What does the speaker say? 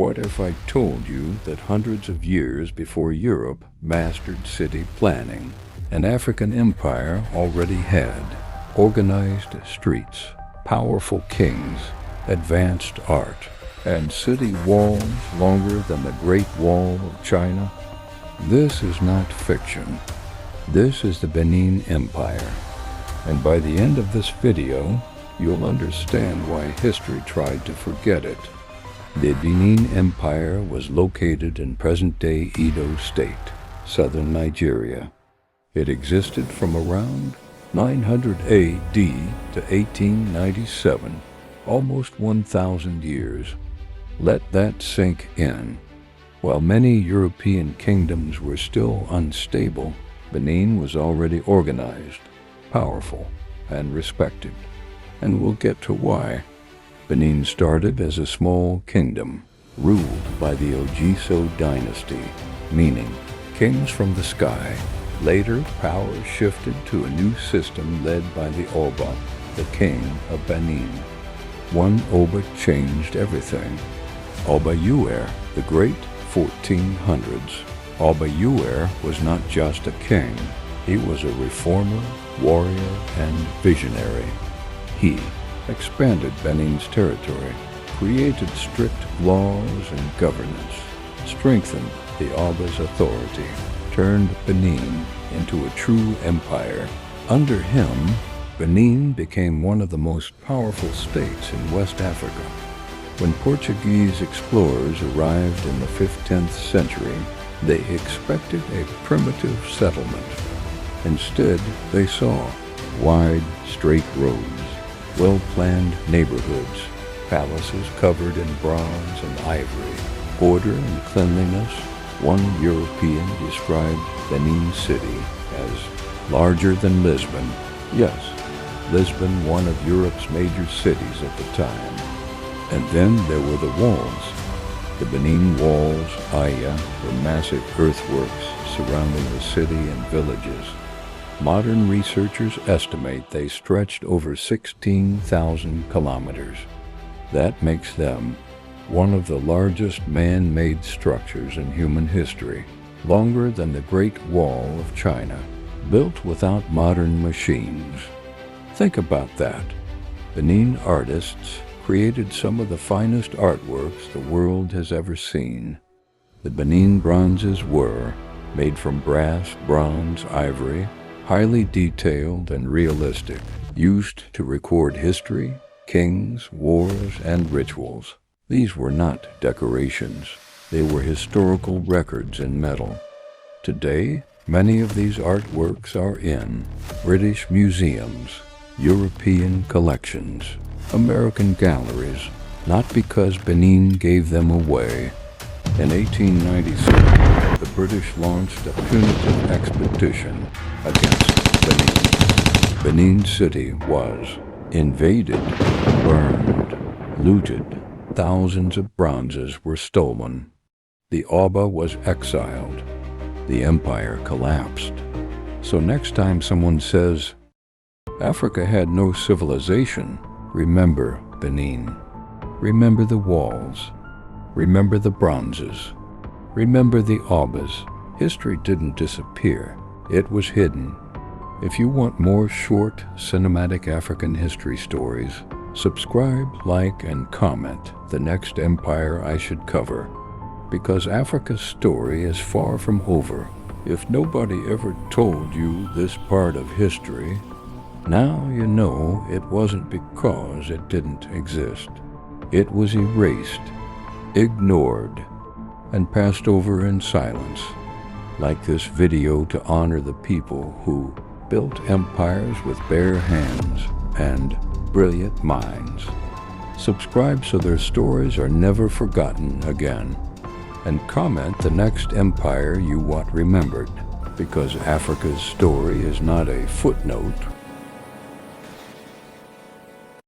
What if I told you that hundreds of years before Europe mastered city planning, an African empire already had organized streets, powerful kings, advanced art, and city walls longer than the Great Wall of China? This is not fiction. This is the Benin Empire. And by the end of this video, you'll understand why history tried to forget it. The Benin Empire was located in present-day Edo State, southern Nigeria. It existed from around 900 AD to 1897, almost 1,000 years. Let that sink in. While many European kingdoms were still unstable, Benin was already organized, powerful, and respected. And we'll get to why. Benin started as a small kingdom, ruled by the Ogiso dynasty, meaning kings from the sky. Later, power shifted to a new system led by the Oba, the king of Benin. One Oba changed everything. Oba Uer, the Great, 1400s. Oba Uer was not just a king. He was a reformer, warrior, and visionary. He expanded Benin's territory, created strict laws and governance, strengthened the Oba's authority, turned Benin into a true empire. Under him, Benin became one of the most powerful states in West Africa. When Portuguese explorers arrived in the 15th century, they expected a primitive settlement. Instead, they saw wide, straight roads, well-planned neighborhoods, palaces covered in bronze and ivory, order and cleanliness. One European described Benin City as larger than Lisbon. Yes, Lisbon, one of Europe's major cities at the time. And then there were the walls. The Benin walls, Aya, were massive earthworks surrounding the city and villages. Modern researchers estimate they stretched over 16,000 kilometers. That makes them one of the largest man-made structures in human history, longer than the Great Wall of China, built without modern machines. Think about that. Benin artists created some of the finest artworks the world has ever seen. The Benin bronzes were made from brass, bronze, ivory, highly detailed and realistic, used to record history, kings, wars, and rituals. These were not decorations. They were historical records in metal. Today, many of these artworks are in British museums, European collections, American galleries, not because Benin gave them away. In 1897, the British launched a punitive expedition against Benin. Benin City was invaded, burned, looted. Thousands of bronzes were stolen. The Oba was exiled. The empire collapsed. So next time someone says, Africa had no civilization, remember Benin. Remember the walls. Remember the bronzes. Remember the Obas. History didn't disappear. It was hidden. If you want more short, cinematic African history stories, subscribe, like, and comment the next empire I should cover. Because Africa's story is far from over. If nobody ever told you this part of history, now you know it wasn't because it didn't exist. It was erased, ignored, and passed over in silence, like this video to honor the people who built empires with bare hands and brilliant minds. Subscribe so their stories are never forgotten again. And comment the next empire you want remembered, because Africa's story is not a footnote